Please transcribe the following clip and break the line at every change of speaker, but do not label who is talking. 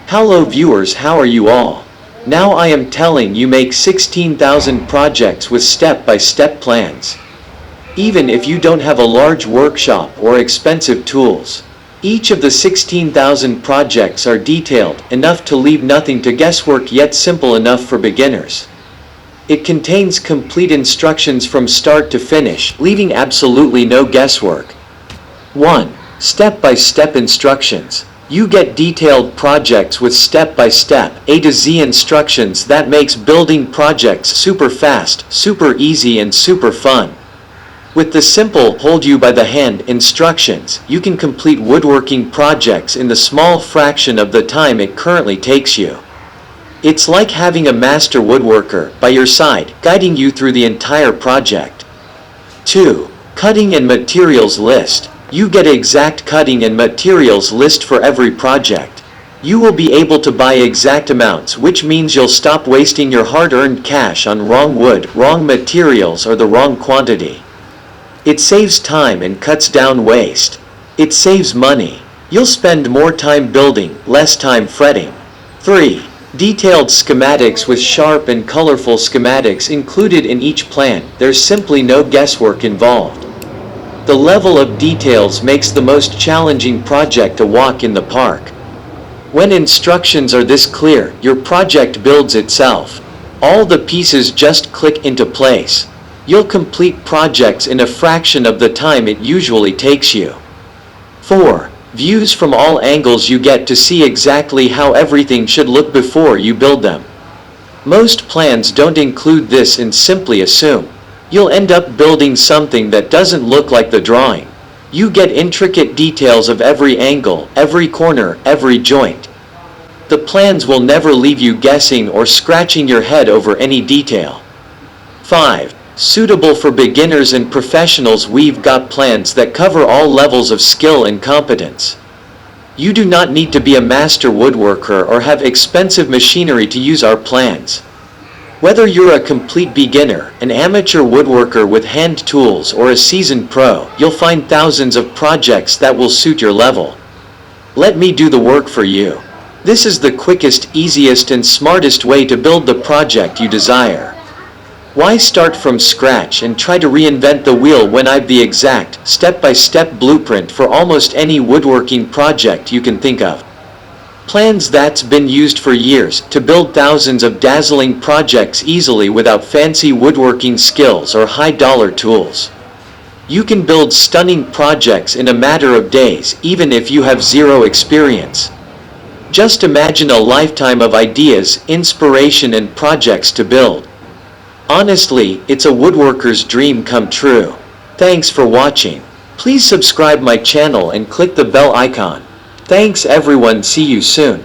Hello viewers, how are you all? Now I am telling you make 16,000 projects with step-by-step plans. Even if you don't have a large workshop or expensive tools. Each of the 16,000 projects are detailed enough to leave nothing to guesswork, yet simple enough for beginners. It contains complete instructions from start to finish, leaving absolutely no guesswork. 1. Step-by-step instructions. You get detailed projects with step-by-step, A to Z instructions that makes building projects super fast, super easy and super fun. With the simple, hold you by the hand instructions, you can complete woodworking projects in the small fraction of the time it currently takes you. It's like having a master woodworker by your side, guiding you through the entire project. 2. Cutting and materials list. You get exact cutting and materials list for every project. You will be able to buy exact amounts, which means you'll stop wasting your hard-earned cash on wrong wood, wrong materials or the wrong quantity. It saves time and cuts down waste. It saves money. You'll spend more time building, less time fretting. 3. Detailed schematics with sharp and colorful schematics included in each plan. There's simply no guesswork involved. The level of details makes the most challenging project a walk in the park. When instructions are this clear, your project builds itself. All the pieces just click into place. You'll complete projects in a fraction of the time it usually takes you. 4. Views from all angles. You get to see exactly how everything should look before you build them. Most plans don't include this and simply assume you'll end up building something that doesn't look like the drawing. You get intricate details of every angle, every corner, every joint. The plans will never leave you guessing or scratching your head over any detail. 5. Suitable for beginners and professionals. We've got plans that cover all levels of skill and competence. You do not need to be a master woodworker or have expensive machinery to use our plans. Whether you're a complete beginner, an amateur woodworker with hand tools or a seasoned pro, you'll find thousands of projects that will suit your level. Let me do the work for you. This is the quickest, easiest and smartest way to build the project you desire. Why start from scratch and try to reinvent the wheel when I've the exact, step-by-step blueprint for almost any woodworking project you can think of? Plans that's been used for years to build thousands of dazzling projects easily without fancy woodworking skills or high-dollar tools. You can build stunning projects in a matter of days even if you have zero experience. Just imagine a lifetime of ideas, inspiration and projects to build. Honestly, it's a woodworker's dream come true. Thanks for watching. Please subscribe my channel and click the bell icon. Thanks everyone, see you soon.